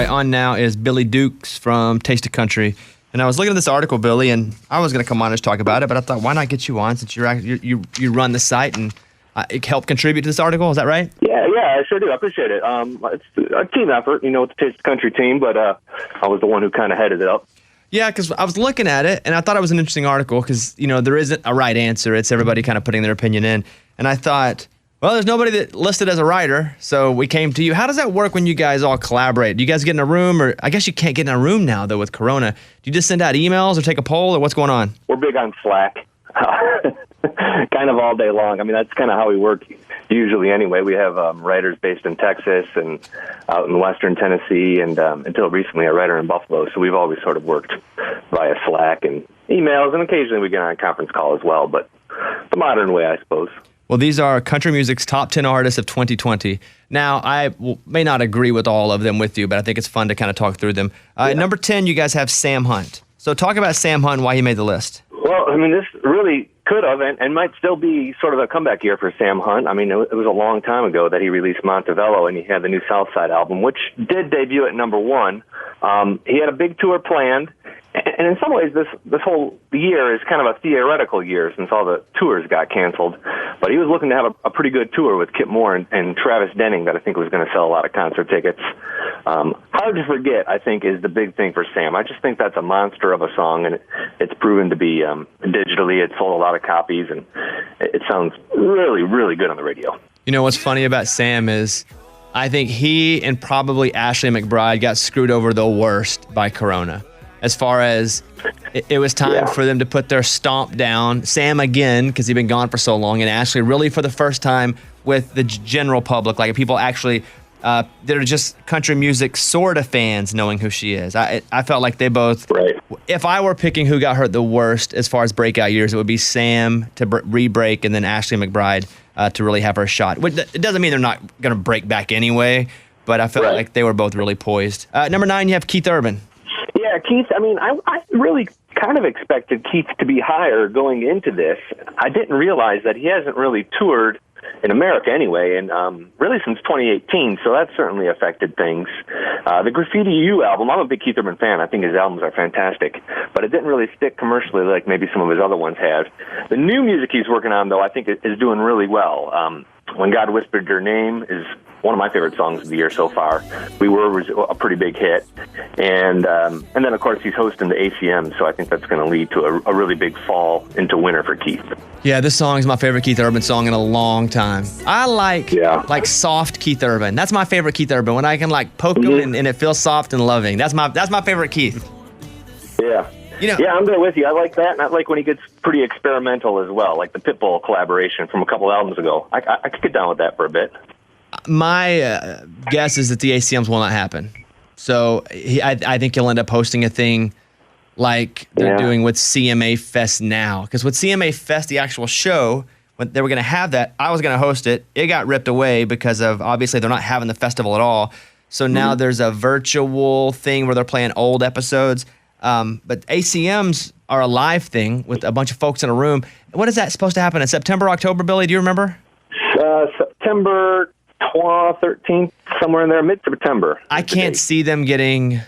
right, on now is Billy Dukes from Taste of Country. And I was looking at this article, Billy, and I was going to come on and just talk about it, but I thought, why not get you on since you run the site and help contribute to this article? Is that right? Yeah, I sure do. I appreciate it. It's a team effort, with the Taste of Country team, but I was the one who kind of headed it up. Yeah, because I was looking at it, and I thought it was an interesting article because, there isn't a right answer. It's everybody kind of putting their opinion in. And I thought, well, there's nobody that listed as a writer, so we came to you. How does that work when you guys all collaborate? Do you guys get in a room, or I guess you can't get in a room now, though, with Corona. Do you just send out emails or take a poll, or what's going on? We're big on Slack, kind of all day long. I mean, that's kind of how we work usually anyway. We have writers based in Texas and out in western Tennessee, and until recently a writer in Buffalo, so we've always sort of worked via Slack and emails, and occasionally we get on a conference call as well, but the modern way, I suppose. Well, these are country music's top 10 artists of 2020. Now, I may not agree with all of them with you, but I think it's fun to kind of talk through them. At number 10, you guys have Sam Hunt. So talk about Sam Hunt and why he made the list. Well, I mean, this really could have and might still be sort of a comeback year for Sam Hunt. I mean, it was a long time ago that he released Montevello, and he had the new Southside album, which did debut at number 1. He had a big tour planned. And in some ways, this whole year is kind of a theoretical year since all the tours got canceled. But he was looking to have a pretty good tour with Kip Moore and Travis Denning that I think was going to sell a lot of concert tickets. Hard to Forget, I think, is the big thing for Sam. I just think that's a monster of a song, and it's proven to be digitally. It sold a lot of copies, and it sounds really, really good on the radio. You know, what's funny about Sam is I think he and probably Ashley McBryde got screwed over the worst by Corona. As far as it was time for them to put their stomp down. Sam again, because he'd been gone for so long, and Ashley really for the first time with the general public, like people actually that are just country music sort of fans knowing who she is. I felt like they both, if I were picking who got hurt the worst as far as breakout years, it would be Sam to re-break and then Ashley McBryde to really have her shot. It doesn't mean they're not going to break back anyway, but I felt like they were both really poised. Number 9, you have Keith Urban. Yeah, Keith, I mean, I really kind of expected Keith to be higher going into this. I didn't realize that he hasn't really toured in America anyway, and really since 2018, so that certainly affected things. The Graffiti U album, I'm a big Keith Urban fan. I think his albums are fantastic, but it didn't really stick commercially like maybe some of his other ones have. The new music he's working on, though, I think is doing really well. When God Whispered Your Name is one of my favorite songs of the year so far. We Were was a pretty big hit. And then, of course, he's hosting the ACM, so I think that's going to lead to a really big fall into winter for Keith. Yeah, this song is my favorite Keith Urban song in a long time. I like soft Keith Urban. That's my favorite Keith Urban, when I can poke him and it feels soft and loving. That's my favorite Keith. Yeah. Yeah, I'm there with you. I like that, and I like when he gets pretty experimental as well, like the Pitbull collaboration from a couple albums ago. I could get down with that for a bit. My guess is that the ACMs will not happen. So I think he'll end up hosting a thing like they're doing with CMA Fest now. Because with CMA Fest, the actual show, when they were going to have that, I was going to host it. It got ripped away because of, obviously, they're not having the festival at all. So now there's a virtual thing where they're playing old episodes. But ACMs are a live thing with a bunch of folks in a room. What is that supposed to happen in September, October, Billy? Do you remember? September 12th, 13th, somewhere in there, mid-September. I can't see them getting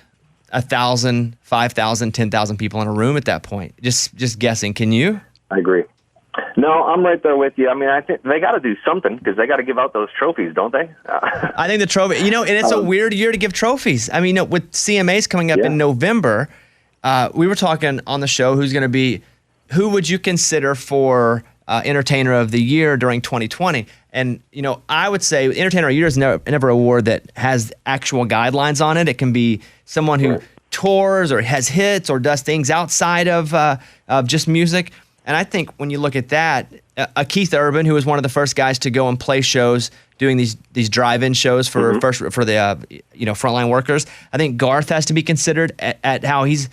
1,000, 5,000, 10,000 people in a room at that point. Just guessing. Can you? I agree. No, I'm right there with you. I mean, I think they got to do something because they got to give out those trophies, don't they? I think the trophy, and it's a weird year to give trophies. I mean, with CMAs coming up in November, we were talking on the show who would you consider for Entertainer of the Year during 2020? And, I would say Entertainer of the Year is never an award that has actual guidelines on it. It can be someone who tours or has hits or does things outside of just music. And I think when you look at that, Keith Urban, who was one of the first guys to go and play shows, doing these drive-in shows for the frontline workers. I think Garth has to be considered at how he's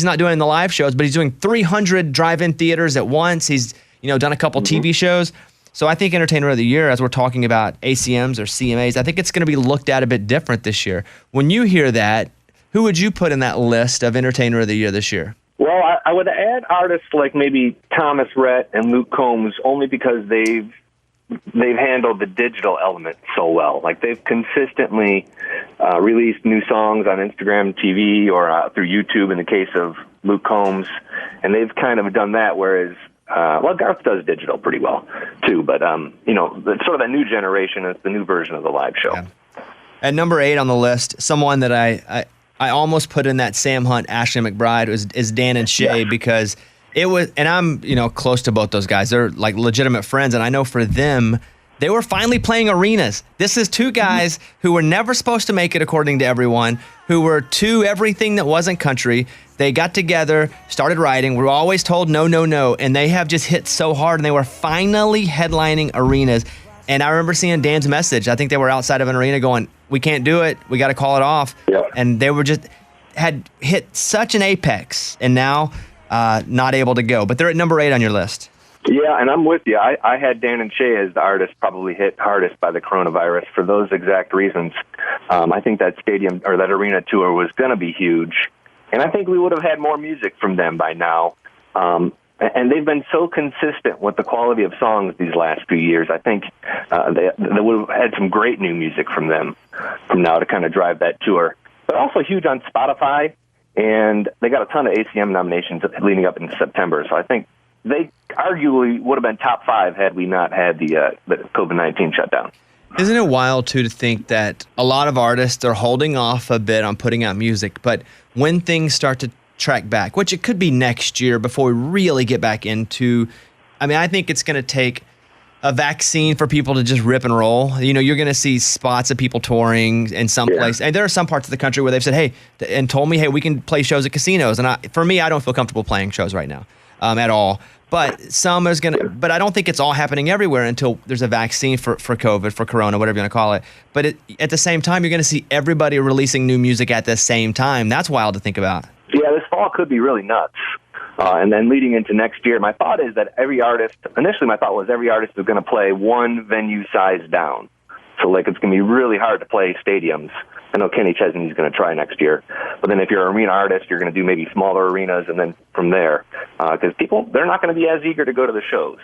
not doing the live shows, but he's doing 300 drive-in theaters at once. He's done a couple TV shows. So I think Entertainer of the Year, as we're talking about ACMs or CMAs, I think it's going to be looked at a bit different this year. When you hear that, who would you put in that list of Entertainer of the Year this year? Well, I would add artists like maybe Thomas Rhett and Luke Combs, only because they've handled the digital element so well. Like they've consistently released new songs on Instagram TV or through YouTube in the case of Luke Combs. And they've kind of done that, whereas, Garth does digital pretty well, too. But, it's sort of that new generation. It's the new version of the live show. Yeah. At number 8 on the list, someone that I almost put in that Sam Hunt, Ashley McBride is Dan and Shay, because it was, and I'm, close to both those guys. They're like legitimate friends. And I know for them, they were finally playing arenas. This is two guys who were never supposed to make it, according to everyone, who were to everything that wasn't country. They got together, started writing. We were always told no, no, no. And they have just hit so hard, and they were finally headlining arenas. And I remember seeing Dan's message. I think they were outside of an arena going, we can't do it. We got to call it off. Yeah. And they were had hit such an apex, and now not able to go. But they're at number 8 on your list. Yeah, and I'm with you. I had Dan and Shay as the artist probably hit hardest by the coronavirus for those exact reasons. I think that stadium or that arena tour was going to be huge, and I think we would have had more music from them by now. And they've been so consistent with the quality of songs these last few years. I think they would have had some great new music from them from now to kind of drive that tour. They're also huge on Spotify, and they got a ton of ACM nominations leading up into September. So I think they arguably would have been top 5 had we not had the COVID-19 shutdown. Isn't it wild, too, to think that a lot of artists are holding off a bit on putting out music, but when things start to track back, which it could be next year before we really get back into, I think it's going to take a vaccine for people to just rip and roll. You're going to see spots of people touring in some place. And there are some parts of the country where they've said, hey, and told me, hey, we can play shows at casinos. And for me, I don't feel comfortable playing shows right now at all. But but I don't think it's all happening everywhere until there's a vaccine for COVID, for Corona, whatever you want to call it. But at the same time, you're going to see everybody releasing new music at the same time. That's wild to think about. Yeah, this fall could be really nuts. And then leading into next year, my thought is that initially my thought was every artist is going to play one venue size down. So, it's going to be really hard to play stadiums. I know Kenny Chesney's going to try next year. But then if you're an arena artist, you're going to do maybe smaller arenas, and then from there. Because they're not going to be as eager to go to the shows.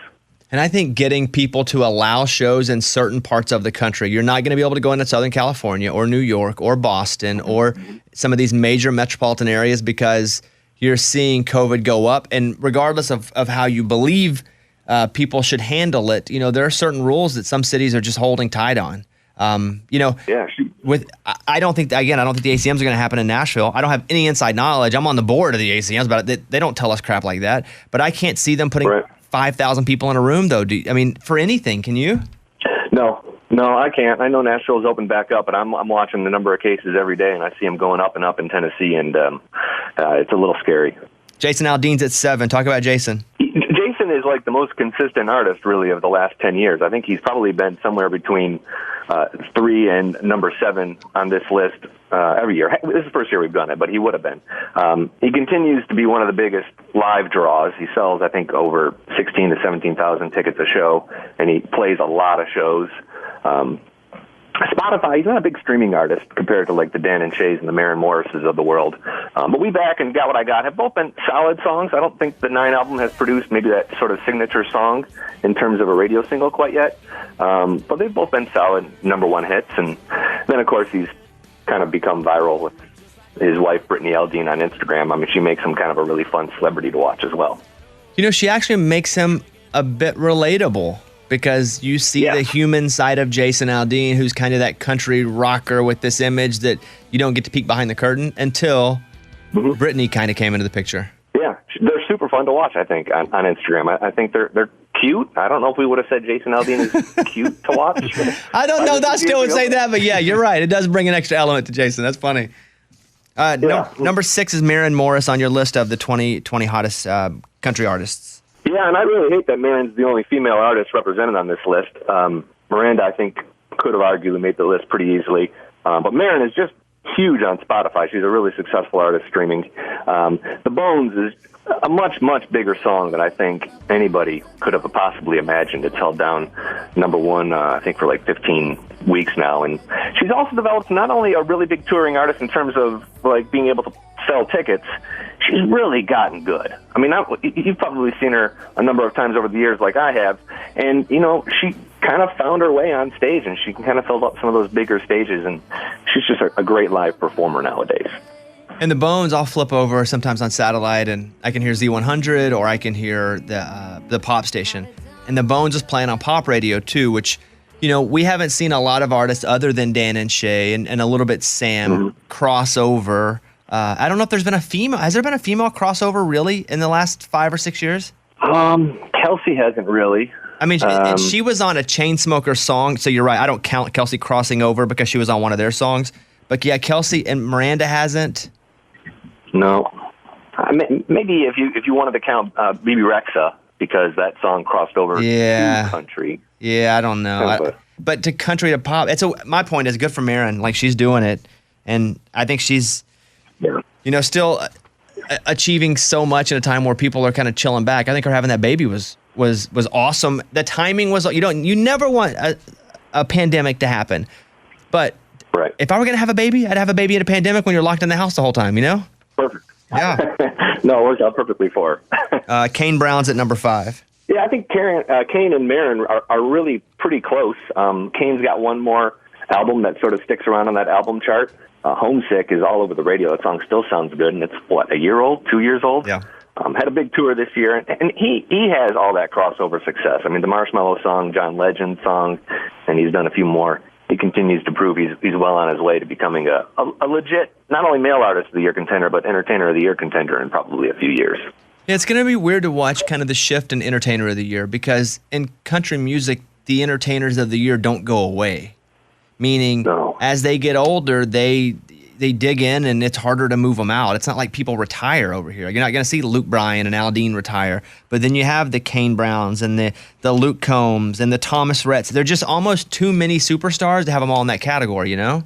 And I think getting people to allow shows in certain parts of the country, you're not going to be able to go into Southern California or New York or Boston or some of these major metropolitan areas because you're seeing COVID go up. And regardless of how you believe people should handle it, there are certain rules that some cities are just holding tight on. I don't think the ACMs are going to happen in Nashville. I don't have any inside knowledge. I'm on the board of the ACMs, but they don't tell us crap like that. But I can't see them putting 5,000 people in a room, though. For anything, can you? No, I can't. I know Nashville's opened back up, and I'm watching the number of cases every day, and I see them going up and up in Tennessee, and it's a little scary. Jason Aldean's at 7. Talk about Jason. Jason is like the most consistent artist, really, of the last 10 years. I think he's probably been somewhere between 3 and number 7 on this list every year. This is the first year we've done it, but he would have been. He continues to be one of the biggest live draws. He sells, I think, over 16 to 17,000 tickets a show, and he plays a lot of shows. Spotify, he's not a big streaming artist compared to the Dan and Shays and the Marin Morrises of the world. But We Back and Got What I Got have both been solid songs. I don't think the 9 album has produced maybe that sort of signature song in terms of a radio single quite yet. But they've both been solid number 1 hits. And then, of course, he's kind of become viral with his wife, Brittany Aldean, on Instagram. She makes him kind of a really fun celebrity to watch as well. She actually makes him a bit relatable. Because you see the human side of Jason Aldean, who's kind of that country rocker with this image that you don't get to peek behind the curtain until Brittany kind of came into the picture. Yeah, they're super fun to watch, I think, on Instagram. I think they're cute. I don't know if we would have said Jason Aldean is cute to watch. I don't know. I still would say that, but yeah, you're right. It does bring an extra element to Jason. That's funny. Number 6 is Marin Morris on your list of the 2020 hottest country artists. Yeah, and I really hate that Marin's the only female artist represented on this list. Miranda, I think, could have arguably made the list pretty easily. But Marin is just huge on Spotify. She's a really successful artist streaming. The Bones is a much, much bigger song than I think anybody could have possibly imagined. It's held down number 1, I think, for 15 weeks now. And she's also developed not only a really big touring artist in terms of being able to sell tickets, she's really gotten good. You've probably seen her a number of times over the years like I have. And, she kind of found her way on stage, and she can kind of fill up some of those bigger stages. And she's just a great live performer nowadays. And the Bones, I'll flip over sometimes on satellite, and I can hear Z100 or I can hear the pop station. And the Bones is playing on pop radio too, which, we haven't seen a lot of artists other than Dan and Shay and a little bit Sam crossover. I don't know if there's been a female. Has there been a female crossover really in the last 5 or 6 years? Kelsey hasn't really. I mean, and she was on a Chainsmokers song, so you're right. I don't count Kelsey crossing over because she was on one of their songs. But yeah, Kelsey and Miranda hasn't. No, maybe if you wanted to count BB Rexa, because that song crossed over to country. Yeah, I don't know. But to country to pop, my point is good for Marin. Like, she's doing it, and I think she's, still achieving so much in a time where people are kind of chilling back. I think her having that baby was awesome. The timing was, you never want a pandemic to happen, but if I were gonna have a baby, I'd have a baby in a pandemic when you're locked in the house the whole time. Perfect. Yeah. No, it worked out perfectly for her. Kane Brown's at number 5. Yeah, I think Kane and Marin are really pretty close. Kane's got one more album that sort of sticks around on that album chart. Homesick is all over the radio. That song still sounds good, and it's, 1 year old, 2 years old? Yeah. Had a big tour this year, and he has all that crossover success. I mean, the Marshmallow song, John Legend song, and he's done a few more. He continues to prove he's well on his way to becoming a legit, not only male artist of the year contender, but entertainer of the year contender in probably a few years. Yeah, it's going to be weird to watch kind of the shift in entertainer of the year, because in country music, the entertainers of the year don't go away. Meaning, as they get older, they dig in, and it's harder to move them out. It's not like people retire over here. You're not going to see Luke Bryan and Aldean retire, but then you have the Kane Browns and the Luke Combs and the Thomas Rhetts. They're just almost too many superstars to have them all in that category, Yeah,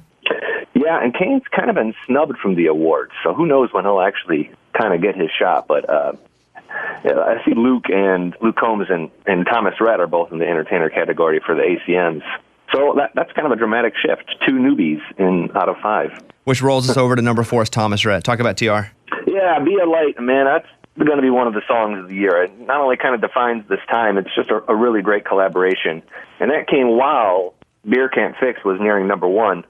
and Kane's kind of been snubbed from the awards, so who knows when he'll actually kind of get his shot. But I see Luke Combs and Thomas Rhett are both in the entertainer category for the ACMs. So that's kind of a dramatic shift. 2 newbies out of 5. Which rolls us over to number 4 is Thomas Rhett. Talk about TR. Yeah, Be a Light, man. That's going to be one of the songs of the year. It not only kind of defines this time, it's just a really great collaboration. And that came while Beer Can't Fix was nearing number 1.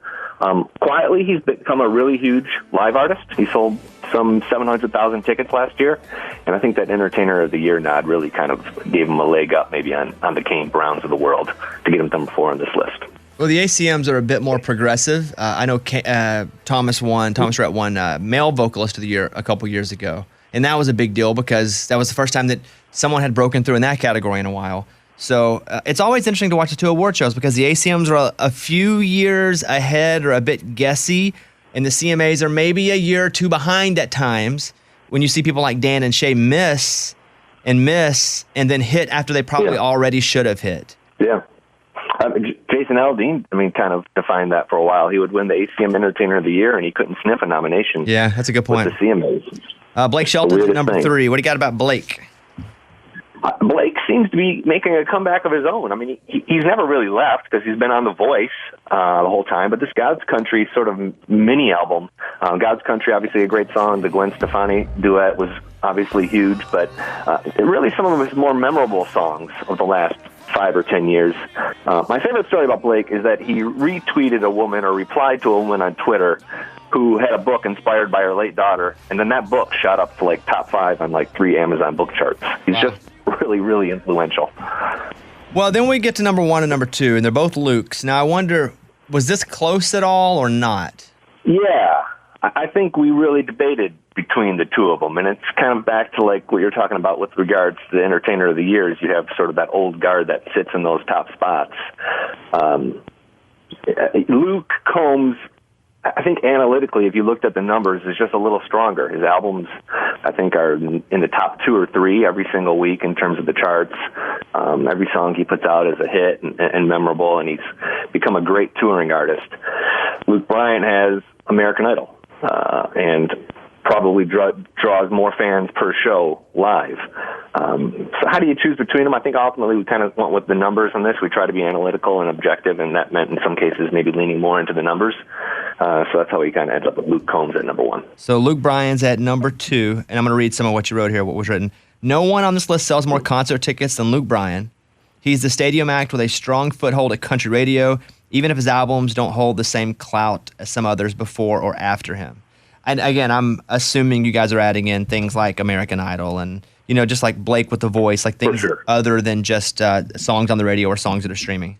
Quietly, he's become a really huge live artist. He sold some 700,000 tickets last year, and I think that Entertainer of the Year nod really kind of gave him a leg up maybe on the Kane Browns of the world to get him number 4 on this list. Well, the ACMs are a bit more progressive. I know Thomas Rhett won Male Vocalist of the Year a couple years ago, and that was a big deal because that was the first time that someone had broken through in that category in a while. So it's always interesting to watch the 2 award shows because the ACMs are a few years ahead or a bit guessy, and the CMAs are maybe a year or 2 behind at times when you see people like Dan and Shay miss and then hit after they probably already should have hit. Yeah. Jason Aldean, kind of defined that for a while. He would win the ACM Entertainer of the Year, and he couldn't sniff a nomination. Yeah, that's a good point. With the CMAs. Blake Shelton's number 3. What do you got about Blake? Blake seems to be making a comeback of his own. He's never really left because he's been on The Voice the whole time. But this God's Country sort of mini album, God's Country, obviously a great song. The Gwen Stefani duet was obviously huge, but really some of his more memorable songs of the last 5 or 10 years. My favorite story about Blake is that he retweeted a woman or replied to a woman on Twitter who had a book inspired by her late daughter, and then that book shot up to top 5 on 3 Amazon book charts. He's just really, really influential. Well, then we get to number 1 and number 2, and they're both Luke's. Now, I wonder, was this close at all or not? Yeah, I think we really debated between the 2 of them, and it's kind of back to what you're talking about with regards to the Entertainer of the Years. You have sort of that old guard that sits in those top spots. Luke Combs, I think analytically, if you looked at the numbers, is just a little stronger. His albums, I think, are in the top 2 or 3 every single week in terms of the charts. Every song he puts out is a hit and memorable, and he's become a great touring artist. Luke Bryan has American Idol, and probably draws more fans per show live. So how do you choose between them? I think ultimately we kind of went with the numbers on this. We try to be analytical and objective, and that meant in some cases maybe leaning more into the numbers. So that's how we kind of ended up with Luke Combs at number 1. So Luke Bryan's at number 2, and I'm going to read some of what you wrote here, what was written. No one on this list sells more concert tickets than Luke Bryan. He's the stadium act with a strong foothold at country radio. even if his albums don't hold the same clout as some others before or after him. And again, I'm assuming you guys are adding in things like American Idol and, just like Blake with The Voice, like things other than just songs on the radio or songs that are streaming.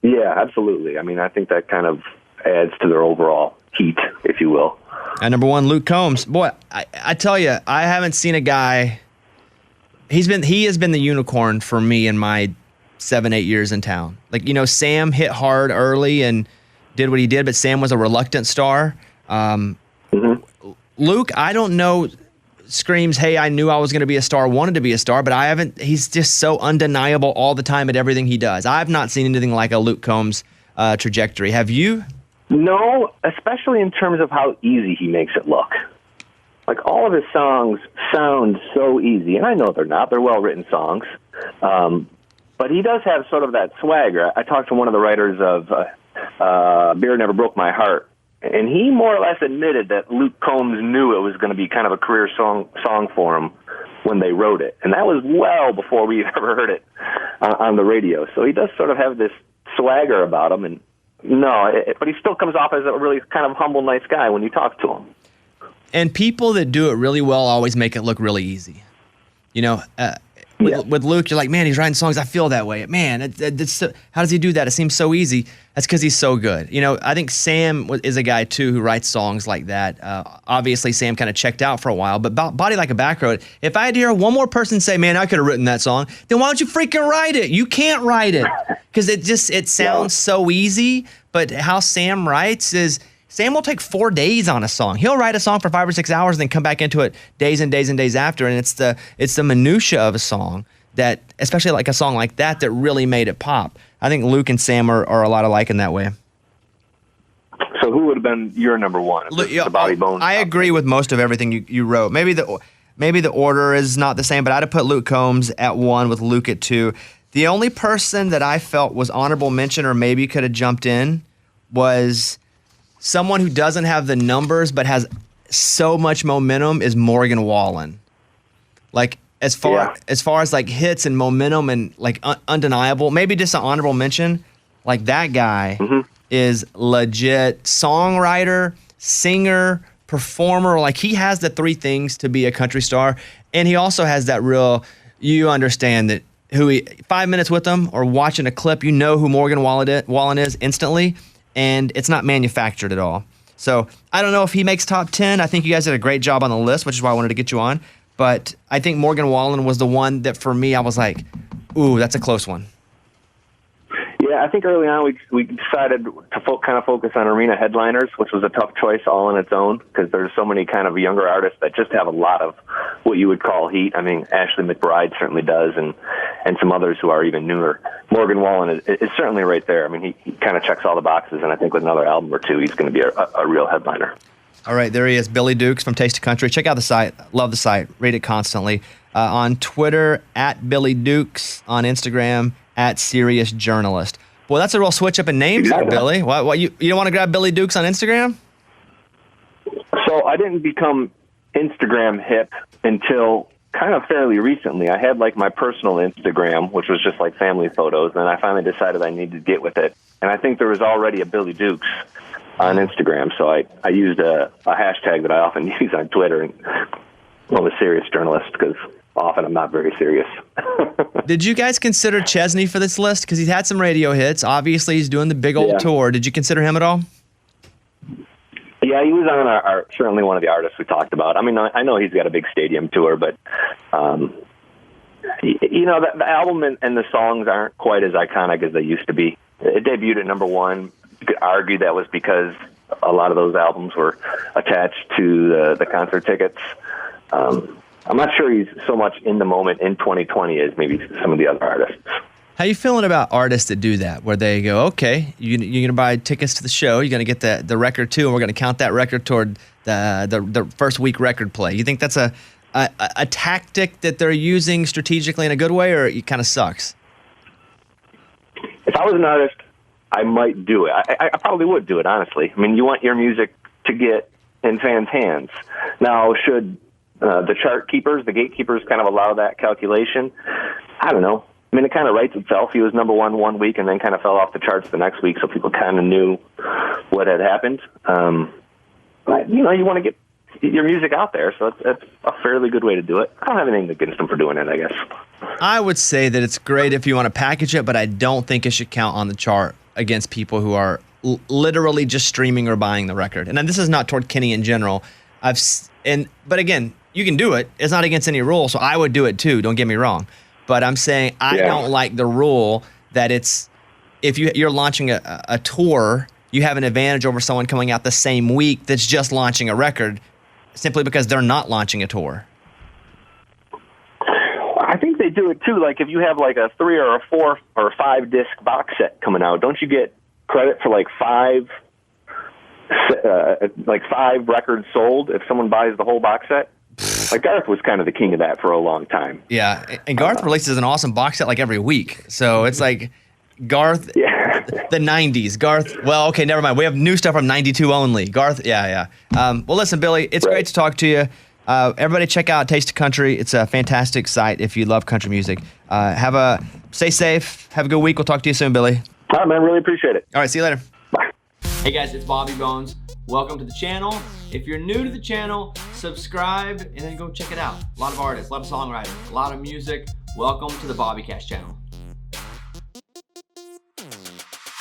Yeah, absolutely. I mean, I think that kind of adds to their overall heat, if you will. And number 1, Luke Combs. Boy, I tell you, I haven't seen a guy. He has been the unicorn for me in my 7-8 years in town. Like, Sam hit hard early and did what he did, but Sam was a reluctant star. Luke, I don't know, screams, hey, I knew I was going to be a star, wanted to be a star, but he's just so undeniable all the time at everything he does. I've not seen anything like a Luke Combs trajectory. Have you? No, especially in terms of how easy he makes it look. Like, all of his songs sound so easy, and I know they're not. They're well-written songs. But he does have sort of that swagger. I talked to one of the writers of Beer Never Broke My Heart, and he more or less admitted that Luke Combs knew it was going to be kind of a career song for him when they wrote it. And that was well before we ever heard it on the radio. So he does sort of have this swagger about him. And but he still comes off as a really kind of humble, nice guy when you talk to him. And people that do it really well always make it look really easy. With Luke, you're like, man, he's writing songs. I feel that way. Man, how does he do that? It seems so easy. That's because he's so good. I think Sam is a guy, too, who writes songs like that. Obviously, Sam kind of checked out for a while, but Body Like a Back Road, if I had to hear one more person say, man, I could have written that song, then why don't you freaking write it? You can't write it because it sounds so easy, but how Sam writes is, Sam will take 4 days on a song. He'll write a song for 5 or 6 hours and then come back into it days and days and days after. And it's the minutia of a song that, especially like a song like that really made it pop. I think Luke and Sam are a lot alike in that way. So who would have been your number 1? The Body Bones. I agree with most of everything you wrote. Maybe the order is not the same, but I'd have put Luke Combs at 1 with Luke at 2. The only person that I felt was honorable mention or maybe could have jumped in was someone who doesn't have the numbers but has so much momentum is Morgan Wallen. Like, as far as like hits and momentum and like undeniable, maybe just an honorable mention, like that guy is legit songwriter, singer, performer. Like, he has the 3 things to be a country star, and he also has that real, you understand that 5 minutes with him or watching a clip, you know who Morgan Wallen is instantly. And it's not manufactured at all. So I don't know if he makes top 10. I think you guys did a great job on the list, which is why I wanted to get you on. But I think Morgan Wallen was the one that, for me, I was like, ooh, that's a close one. Yeah, I think early on we decided to kind of focus on arena headliners, which was a tough choice all on its own because there's so many kind of younger artists that just have a lot of what you would call heat. I mean, Ashley McBride certainly does, and some others who are even newer. Morgan Wallen is certainly right there. I mean, he kind of checks all the boxes, and I think with another album or two, he's going to be a real headliner. All right, there he is, Billy Dukes from Taste of Country. Check out the site. Love the site. Read it constantly. On Twitter, @Billy Dukes. On Instagram, @Serious Journalist. Boy, that's a real switch up in names there, Billy. What you don't want to grab Billy Dukes on Instagram? So I didn't become Instagram hip until kind of fairly recently. I had like my personal Instagram, which was just like family photos, and I finally decided I needed to get with it. And I think there was already a Billy Dukes on Instagram, so I used a hashtag that I often use on Twitter, and a serious journalist, because often I'm not very serious. Did you guys consider Chesney for this list? Because he's had some radio hits. Obviously, he's doing the big old tour. Did you consider him at all? Yeah, he was on our certainly one of the artists we talked about. I mean, I know he's got a big stadium tour, but the album and the songs aren't quite as iconic as they used to be. It debuted at number 1. You could argue that was because a lot of those albums were attached to the concert tickets. I'm not sure he's so much in the moment in 2020 as maybe some of the other artists. How you feeling about artists that do that, where they go, okay, you're going to buy tickets to the show, you're going to get the record too, and we're going to count that record toward the first week record play. You think that's a tactic that they're using strategically in a good way, or it kind of sucks? If I was an artist, I might do it. I probably would do it, honestly. I mean, you want your music to get in fans' hands. Now, should the chart keepers, the gatekeepers, kind of allow that calculation? I don't know. I mean, it kind of writes itself. He was number one week and then kind of fell off the charts the next week, so people kind of knew what had happened. But, you want to get your music out there, so it's a fairly good way to do it. I don't have anything against him for doing it, I guess. I would say that it's great if you want to package it, but I don't think it should count on the chart against people who are literally just streaming or buying the record. And this is not toward Kenny in general. But again, you can do it. It's not against any rule, so I would do it too. Don't get me wrong. But I'm saying I don't like the rule that it's if you're launching a tour, you have an advantage over someone coming out the same week that's just launching a record simply because they're not launching a tour. I think they do it too. Like if you have like a 3 or a 4 or a 5 disc box set coming out, don't you get credit for like 5 records sold if someone buys the whole box set? Like Garth was kind of the king of that for a long time. Yeah, and Garth releases an awesome box set like every week. So it's like Garth, the 90s. Garth, well, okay, never mind. We have new stuff from 92 only. Garth, yeah. Well, listen, Billy, it's great to talk to you. Everybody check out Taste of Country. It's a fantastic site if you love country music. Stay safe. Have a good week. We'll talk to you soon, Billy. All right, man. Really appreciate it. All right, see you later. Bye. Hey, guys, it's Bobby Bones. Welcome to the channel. If you're new to the channel, subscribe and then go check it out. A lot of artists, a lot of songwriters, a lot of music. Welcome to the Bobbycast channel.